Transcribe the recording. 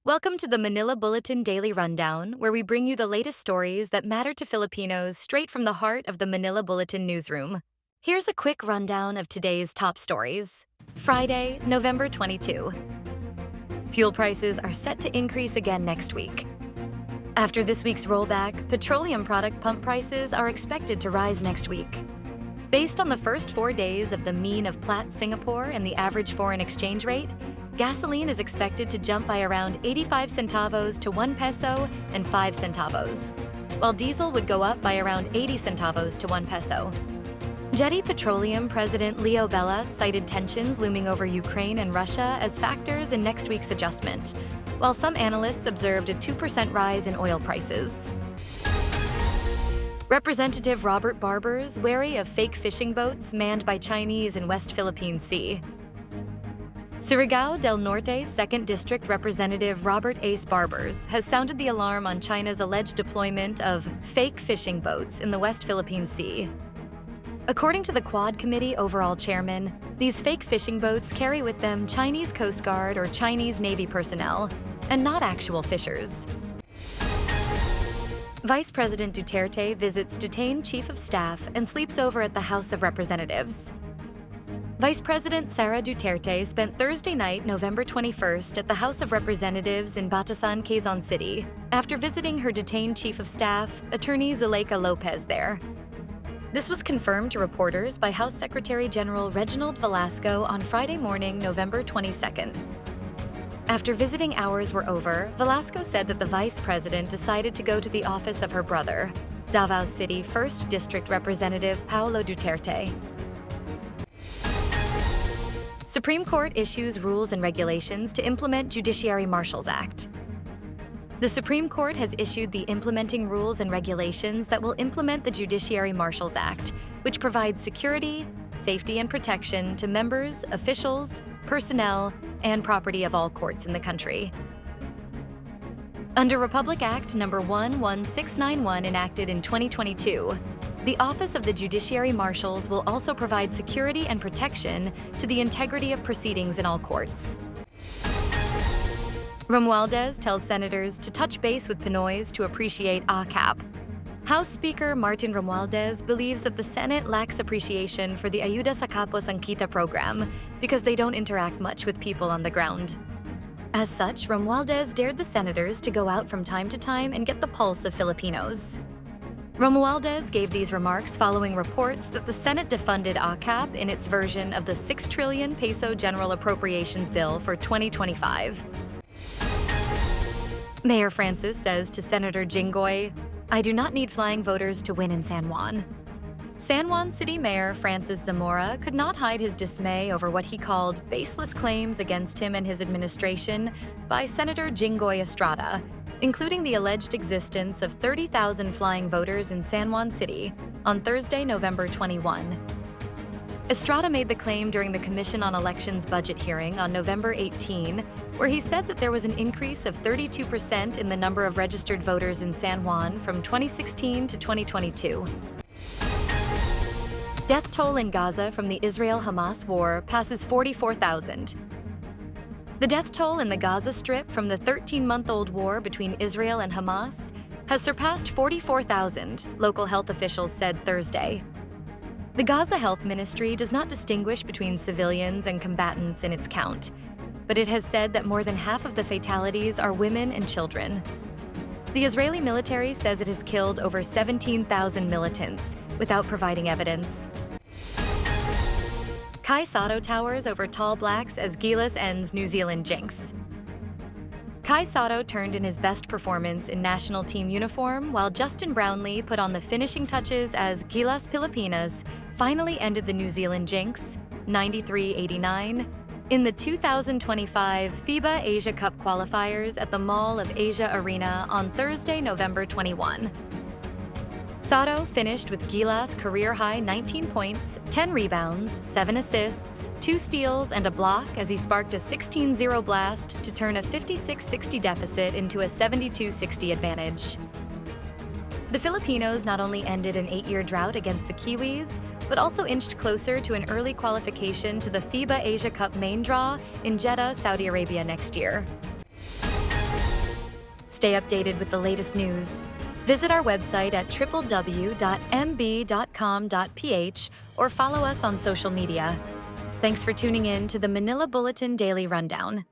Welcome to the Manila Bulletin Daily Rundown, where we bring you the latest stories that matter to Filipinos straight from the heart of the Manila Bulletin newsroom. Here's a quick rundown of today's top stories. Friday, November 22. Fuel prices are set to increase again next week. After this week's rollback, petroleum product pump prices are expected to rise next week. Based on the first 4 days of the mean of Platts Singapore and the average foreign exchange rate, gasoline is expected to jump by around 85 centavos to 1 peso and 5 centavos, while diesel would go up by around 80 centavos to 1 peso. Jetty Petroleum President Leo Bellas cited tensions looming over Ukraine and Russia as factors in next week's adjustment, while some analysts observed a 2% rise in oil prices. Representative Robert Barbers wary of fake fishing boats manned by Chinese in West Philippine Sea. Surigao del Norte 2nd District Representative Robert Barbers has sounded the alarm on China's alleged deployment of fake fishing boats in the West Philippine Sea. According to the Quad Committee overall chairman, these fake fishing boats carry with them Chinese Coast Guard or Chinese Navy personnel, and not actual fishers. Vice President Duterte visits detained Chief of Staff and sleeps over at the House of Representatives. Vice President Sara Duterte spent Thursday night, November 21st, at the House of Representatives in Batasan, Quezon City, after visiting her detained Chief of Staff, Attorney Zuleika Lopez, there. This was confirmed to reporters by House Secretary General Reginald Velasco on Friday morning, November 22nd. After visiting hours were over, Velasco said that the Vice President decided to go to the office of her brother, Davao City 1st District Representative Paulo Duterte. Supreme Court issues rules and regulations to implement Judiciary Marshals Act. The Supreme Court has issued the implementing rules and regulations that will implement the Judiciary Marshals Act, which provides security, safety, and protection to members, officials, personnel, and property of all courts in the country. Under Republic Act No. 11691 enacted in 2022, the Office of the Judiciary Marshals will also provide security and protection to the integrity of proceedings in all courts. Romualdez tells senators to touch base with Pinoys to appreciate AKAP. House Speaker Martin Romualdez believes that the Senate lacks appreciation for the Ayuda sa Kapwa Sang Kita program because they don't interact much with people on the ground. As such, Romualdez dared the senators to go out from time to time and get the pulse of Filipinos. Romualdez gave these remarks following reports that the Senate defunded AKAP in its version of the 6 trillion peso General Appropriations Bill for 2025. Mayor Francis says to Senator Jinggoy, "I do not need flying voters to win in San Juan." San Juan City Mayor Francis Zamora could not hide his dismay over what he called baseless claims against him and his administration by Senator Jinggoy Estrada, including the alleged existence of 30,000 flying voters in San Juan City on Thursday, November 21. Estrada made the claim during the Commission on Elections budget hearing on November 18, where he said that there was an increase of 32% in the number of registered voters in San Juan from 2016 to 2022. Death toll in Gaza from the Israel-Hamas war passes 44,000. The death toll in the Gaza Strip from the 13-month-old war between Israel and Hamas has surpassed 44,000, local health officials said Thursday. The Gaza Health Ministry does not distinguish between civilians and combatants in its count, but it has said that more than half of the fatalities are women and children. The Israeli military says it has killed over 17,000 militants without providing evidence. Kayo towers over Tall Blacks as Gilas ends New Zealand jinx. Kayo turned in his best performance in national team uniform, while Justin Brownlee put on the finishing touches as Gilas Pilipinas finally ended the New Zealand jinx, 93-89, in the 2025 FIBA Asia Cup qualifiers at the Mall of Asia Arena on Thursday, November 21. Sato finished with Gilas' career-high 19 points, 10 rebounds, 7 assists, 2 steals, and a block as he sparked a 16-0 blast to turn a 56-60 deficit into a 72-60 advantage. The Filipinos not only ended an 8-year drought against the Kiwis, but also inched closer to an early qualification to the FIBA Asia Cup main draw in Jeddah, Saudi Arabia next year. Stay updated with the latest news. Visit our website at www.mb.com.ph or follow us on social media. Thanks for tuning in to the Manila Bulletin Daily Rundown.